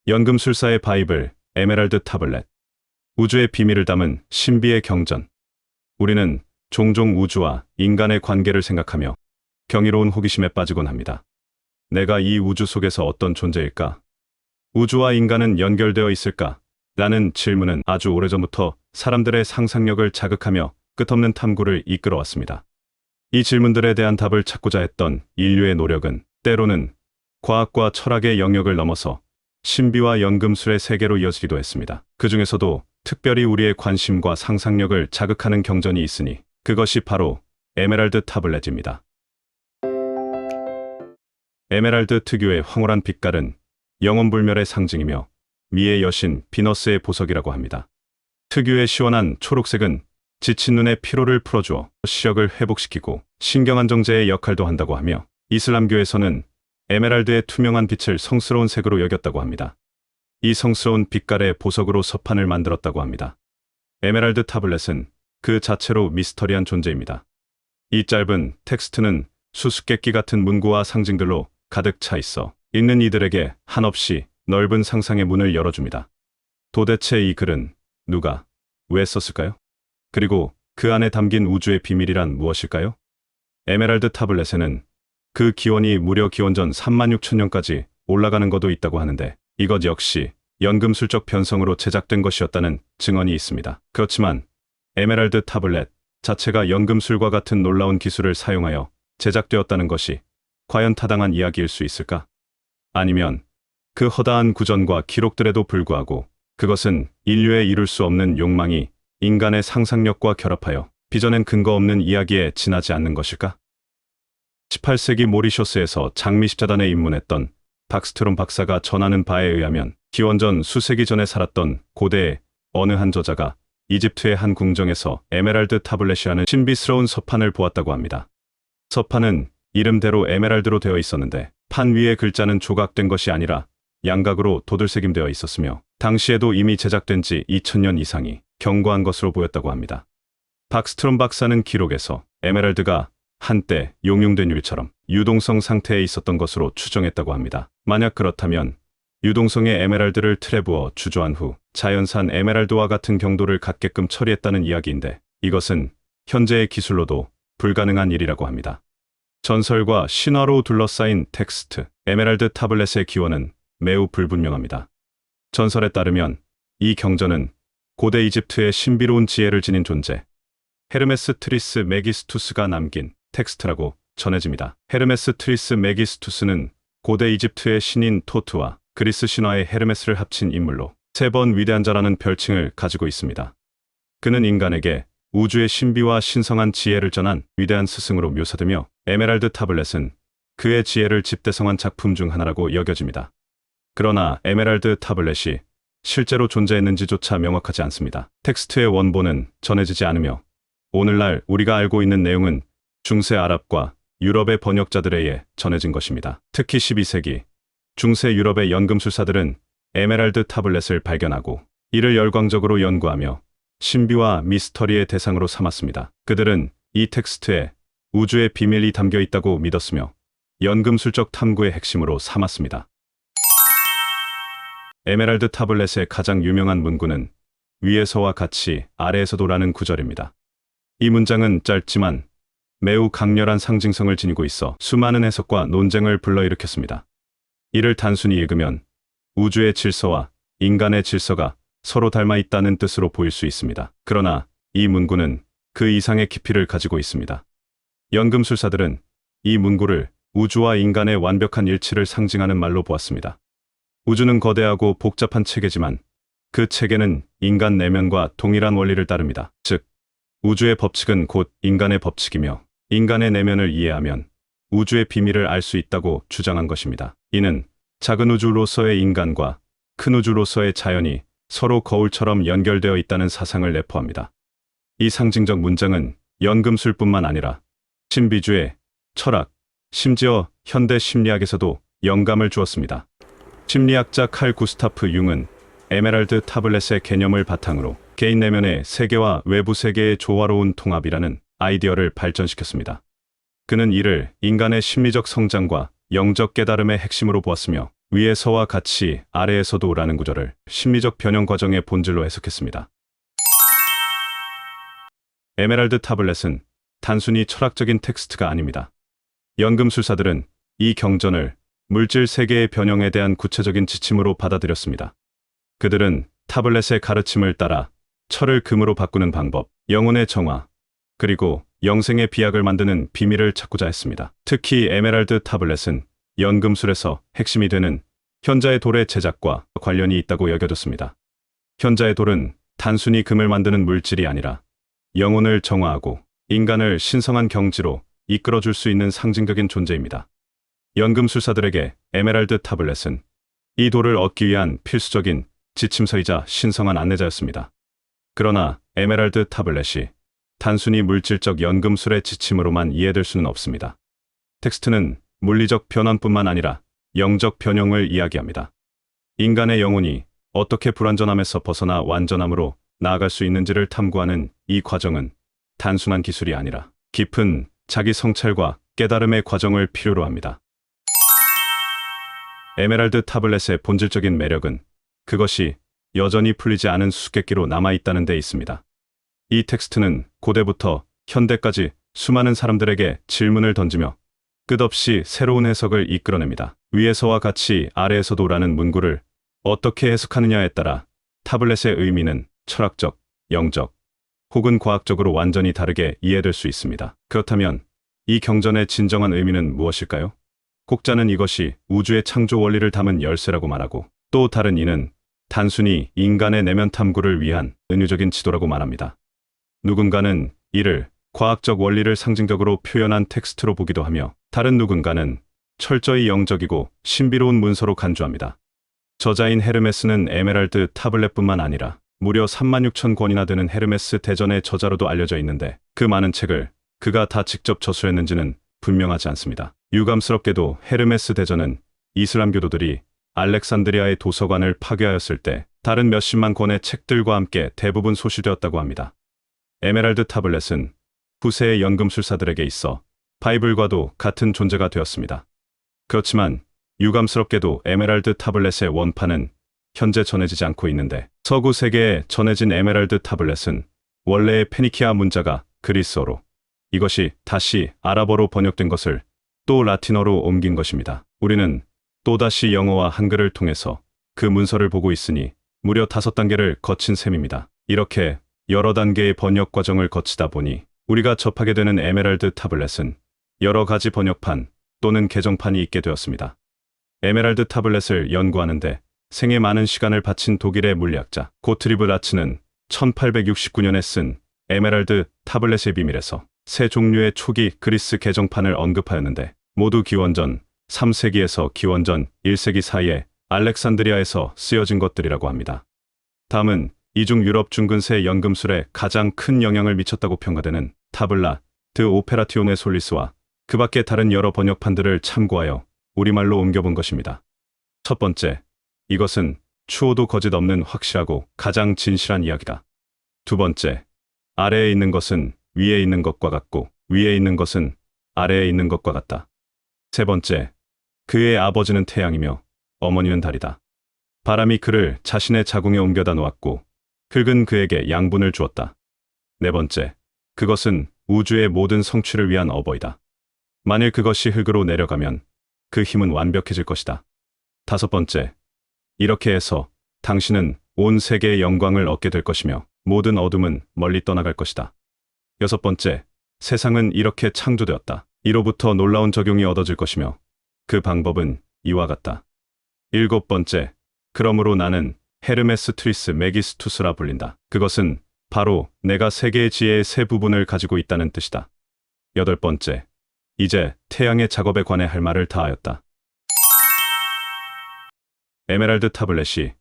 연금술사의 바이블, 에메랄드 타블렛. 우주의 비밀을 담은 신비의 경전. 우리는 종종 우주와 인간의 관계를 생각하며 경이로운 호기심에 빠지곤 합니다. 내가 이 우주 속에서 어떤 존재일까? 우주와 인간은 연결되어 있을까? 라는 질문은 아주 오래전부터 사람들의 상상력을 자극하며 끝없는 탐구를 이끌어왔습니다. 이 질문들에 대한 답을 찾고자 했던 인류의 노력은 때로는 과학과 철학의 영역을 넘어서 신비와 연금술의 세계로 이어지기도 했습니다. 그 중에서도 특별히 우리의 관심과 상상력을 자극하는 경전이 있으니 그것이 바로 에메랄드 타블렛입니다. 에메랄드 특유의 황홀한 빛깔은 영혼불멸의 상징이며 미의 여신 비너스의 보석이라고 합니다. 특유의 시원한 초록색은 지친 눈의 피로를 풀어주어 시력을 회복시키고 신경안정제의 역할도 한다고 하며 이슬람교에서는 에메랄드의 투명한 빛을 성스러운 색으로 여겼다고 합니다. 이 성스러운 빛깔의 보석으로 서판을 만들었다고 합니다. 에메랄드 타블렛은 그 자체로 미스터리한 존재입니다. 이 짧은 텍스트는 수수께끼 같은 문구와 상징들로 가득 차 있어 읽는 이들에게 한없이 넓은 상상의 문을 열어줍니다. 도대체 이 글은 누가, 왜 썼을까요? 그리고 그 안에 담긴 우주의 비밀이란 무엇일까요? 에메랄드 타블렛에는 그 기원이 무려 기원전 36,000년까지 올라가는 것도 있다고 하는데 이것 역시 연금술적 변성으로 제작된 것이었다는 증언이 있습니다. 그렇지만 에메랄드 타블렛 자체가 연금술과 같은 놀라운 기술을 사용하여 제작되었다는 것이 과연 타당한 이야기일 수 있을까? 아니면 그 허다한 구전과 기록들에도 불구하고 그것은 인류의 이룰 수 없는 욕망이 인간의 상상력과 결합하여 빚어낸 근거 없는 이야기에 지나지 않는 것일까? 18세기 모리셔스에서 장미십자단에 입문했던 박스트롬 박사가 전하는 바에 의하면 기원전 수세기 전에 살았던 고대의 어느 한 저자가 이집트의 한 궁정에서 에메랄드 타블렛이라는 신비스러운 서판을 보았다고 합니다. 서판은 이름대로 에메랄드로 되어 있었는데 판 위의 글자는 조각된 것이 아니라 양각으로 도들새김되어 있었으며 당시에도 이미 제작된 지 2000년 이상이 경과한 것으로 보였다고 합니다. 박스트롬 박사는 기록에서 에메랄드가 한때 용융된 유리처럼 유동성 상태에 있었던 것으로 추정했다고 합니다. 만약 그렇다면 유동성의 에메랄드를 틀에 부어 주조한 후 자연산 에메랄드와 같은 경도를 갖게끔 처리했다는 이야기인데 이것은 현재의 기술로도 불가능한 일이라고 합니다. 전설과 신화로 둘러싸인 텍스트, 에메랄드 타블렛의 기원은 매우 불분명합니다. 전설에 따르면 이 경전은 고대 이집트의 신비로운 지혜를 지닌 존재, 헤르메스 트리스 메기스투스가 남긴 텍스트라고 전해집니다. 헤르메스 트리스 메기스투스는 고대 이집트의 신인 토트와 그리스 신화의 헤르메스를 합친 인물로 3번 위대한 자라는 별칭을 가지고 있습니다. 그는 인간에게 우주의 신비와 신성한 지혜를 전한 위대한 스승으로 묘사되며 에메랄드 타블렛은 그의 지혜를 집대성한 작품 중 하나라고 여겨집니다. 그러나 에메랄드 타블렛이 실제로 존재했는지조차 명확하지 않습니다. 텍스트의 원본은 전해지지 않으며 오늘날 우리가 알고 있는 내용은 중세 아랍과 유럽의 번역자들에 의해 전해진 것입니다. 특히 12세기 중세 유럽의 연금술사들은 에메랄드 타블렛을 발견하고 이를 열광적으로 연구하며 신비와 미스터리의 대상으로 삼았습니다. 그들은 이 텍스트에 우주의 비밀이 담겨 있다고 믿었으며 연금술적 탐구의 핵심으로 삼았습니다. 에메랄드 타블렛의 가장 유명한 문구는 위에서와 같이 아래에서도라는 구절입니다. 이 문장은 짧지만 매우 강렬한 상징성을 지니고 있어 수많은 해석과 논쟁을 불러일으켰습니다. 이를 단순히 읽으면 우주의 질서와 인간의 질서가 서로 닮아 있다는 뜻으로 보일 수 있습니다. 그러나 이 문구는 그 이상의 깊이를 가지고 있습니다. 연금술사들은 이 문구를 우주와 인간의 완벽한 일치를 상징하는 말로 보았습니다. 우주는 거대하고 복잡한 체계지만 그 체계는 인간 내면과 동일한 원리를 따릅니다. 즉, 우주의 법칙은 곧 인간의 법칙이며 인간의 내면을 이해하면 우주의 비밀을 알 수 있다고 주장한 것입니다. 이는 작은 우주로서의 인간과 큰 우주로서의 자연이 서로 거울처럼 연결되어 있다는 사상을 내포합니다. 이 상징적 문장은 연금술뿐만 아니라 신비주의, 철학, 심지어 현대 심리학에서도 영감을 주었습니다. 심리학자 칼 구스타프 융은 에메랄드 타블렛의 개념을 바탕으로 개인 내면의 세계와 외부 세계의 조화로운 통합이라는 아이디어를 발전시켰습니다. 그는 이를 인간의 심리적 성장과 영적 깨달음의 핵심으로 보았으며 위에서와 같이 아래에서도 오라는 구절을 심리적 변형 과정의 본질로 해석했습니다. 에메랄드 타블렛은 단순히 철학적인 텍스트가 아닙니다. 연금술사들은 이 경전을 물질 세계의 변형에 대한 구체적인 지침으로 받아들였습니다. 그들은 타블렛의 가르침을 따라 철을 금으로 바꾸는 방법, 영혼의 정화, 그리고 영생의 비약을 만드는 비밀을 찾고자 했습니다. 특히 에메랄드 타블렛은 연금술에서 핵심이 되는 현자의 돌의 제작과 관련이 있다고 여겨졌습니다. 현자의 돌은 단순히 금을 만드는 물질이 아니라 영혼을 정화하고 인간을 신성한 경지로 이끌어줄 수 있는 상징적인 존재입니다. 연금술사들에게 에메랄드 타블렛은 이 돌을 얻기 위한 필수적인 지침서이자 신성한 안내자였습니다. 그러나 에메랄드 타블렛이 단순히 물질적 연금술의 지침으로만 이해될 수는 없습니다. 텍스트는 물리적 변환뿐만 아니라 영적 변형을 이야기합니다. 인간의 영혼이 어떻게 불완전함에서 벗어나 완전함으로 나아갈 수 있는지를 탐구하는 이 과정은 단순한 기술이 아니라 깊은 자기 성찰과 깨달음의 과정을 필요로 합니다. 에메랄드 타블렛의 본질적인 매력은 그것이 여전히 풀리지 않은 수수께끼로 남아있다는 데 있습니다. 이 텍스트는 고대부터 현대까지 수많은 사람들에게 질문을 던지며 끝없이 새로운 해석을 이끌어냅니다. 위에서와 같이 아래에서도 오라는 문구를 어떻게 해석하느냐에 따라 타블렛의 의미는 철학적, 영적, 혹은 과학적으로 완전히 다르게 이해될 수 있습니다. 그렇다면 이 경전의 진정한 의미는 무엇일까요? 곡자는 이것이 우주의 창조 원리를 담은 열쇠라고 말하고, 또 다른 이는 단순히 인간의 내면 탐구를 위한 은유적인 지도라고 말합니다. 누군가는 이를 과학적 원리를 상징적으로 표현한 텍스트로 보기도 하며, 다른 누군가는 철저히 영적이고 신비로운 문서로 간주합니다. 저자인 헤르메스는 에메랄드 타블렛뿐만 아니라 무려 36,000권이나 되는 헤르메스 대전의 저자로도 알려져 있는데, 그 많은 책을 그가 다 직접 저술했는지는 분명하지 않습니다. 유감스럽게도 헤르메스 대전은 이슬람 교도들이 알렉산드리아의 도서관을 파괴하였을 때 다른 몇십만 권의 책들과 함께 대부분 소실되었다고 합니다. 에메랄드 타블렛은 후세의 연금술사들에게 있어 바이블과도 같은 존재가 되었습니다. 그렇지만 유감스럽게도 에메랄드 타블렛의 원판은 현재 전해지지 않고 있는데, 서구 세계에 전해진 에메랄드 타블렛은 원래의 페니키아 문자가 그리스어로, 이것이 다시 아랍어로 번역된 것을 또 라틴어로 옮긴 것입니다. 우리는 또다시 영어와 한글을 통해서 그 문서를 보고 있으니 무려 5단계를 거친 셈입니다. 이렇게 여러 단계의 번역 과정을 거치다 보니 우리가 접하게 되는 에메랄드 타블렛은 여러 가지 번역판 또는 개정판이 있게 되었습니다. 에메랄드 타블렛을 연구하는데 생애 많은 시간을 바친 독일의 물리학자 고트리브 라츠는 1869년에 쓴 에메랄드 타블렛의 비밀에서 세 종류의 초기 그리스 개정판을 언급하였는데, 모두 기원전 3세기에서 기원전 1세기 사이에 알렉산드리아에서 쓰여진 것들이라고 합니다. 다음은 이중 유럽 중근세 연금술에 가장 큰 영향을 미쳤다고 평가되는 타블라 드 오페라티오네 솔리스와 그 밖의 다른 여러 번역판들을 참고하여 우리말로 옮겨본 것입니다. 첫 번째, 이것은 추호도 거짓 없는 확실하고 가장 진실한 이야기다. 두 번째, 아래에 있는 것은 위에 있는 것과 같고 위에 있는 것은 아래에 있는 것과 같다. 세 번째, 그의 아버지는 태양이며 어머니는 달이다. 바람이 그를 자신의 자궁에 옮겨다 놓았고 흙은 그에게 양분을 주었다. 네 번째, 그것은 우주의 모든 성취를 위한 어버이다. 만일 그것이 흙으로 내려가면 그 힘은 완벽해질 것이다. 다섯 번째, 이렇게 해서 당신은 온 세계의 영광을 얻게 될 것이며 모든 어둠은 멀리 떠나갈 것이다. 여섯 번째, 세상은 이렇게 창조되었다. 이로부터 놀라운 적용이 얻어질 것이며 그 방법은 이와 같다. 일곱 번째, 그러므로 나는 헤르메스 트리스 메기스투스라 불린다. 그것은 바로 내가 세계의 지혜의 세 부분을 가지고 있다는 뜻이다. 여덟 번째, 이제 태양의 작업에 관해 할 말을 다하였다. 에메랄드 타블렛이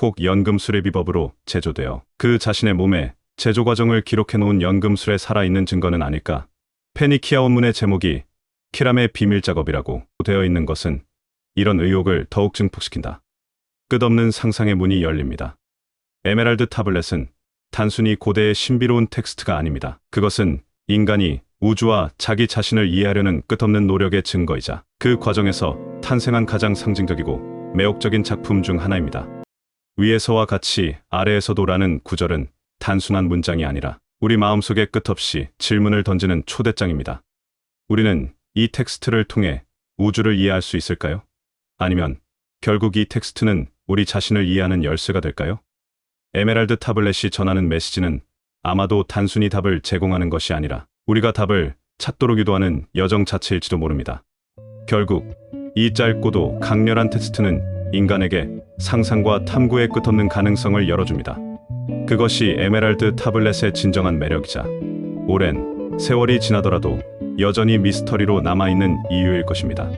혹 연금술의 비법으로 제조되어 그 자신의 몸에 제조 과정을 기록해 놓은 연금술에 살아있는 증거는 아닐까? 페니키아 원문의 제목이 키람의 비밀 작업이라고 되어 있는 것은 이런 의혹을 더욱 증폭시킨다. 끝없는 상상의 문이 열립니다. 에메랄드 타블렛은 단순히 고대의 신비로운 텍스트가 아닙니다. 그것은 인간이 우주와 자기 자신을 이해하려는 끝없는 노력의 증거이자 그 과정에서 탄생한 가장 상징적이고 매혹적인 작품 중 하나입니다. 위에서와 같이 아래에서도라는 구절은 단순한 문장이 아니라 우리 마음속에 끝없이 질문을 던지는 초대장입니다. 우리는 이 텍스트를 통해 우주를 이해할 수 있을까요? 아니면 결국 이 텍스트는 우리 자신을 이해하는 열쇠가 될까요? 에메랄드 타블렛이 전하는 메시지는 아마도 단순히 답을 제공하는 것이 아니라 우리가 답을 찾도록 유도하는 여정 자체일지도 모릅니다. 결국 이 짧고도 강렬한 텍스트는 인간에게 상상과 탐구의 끝없는 가능성을 열어줍니다. 그것이 에메랄드 타블렛의 진정한 매력이자 오랜 세월이 지나더라도 여전히 미스터리로 남아있는 이유일 것입니다.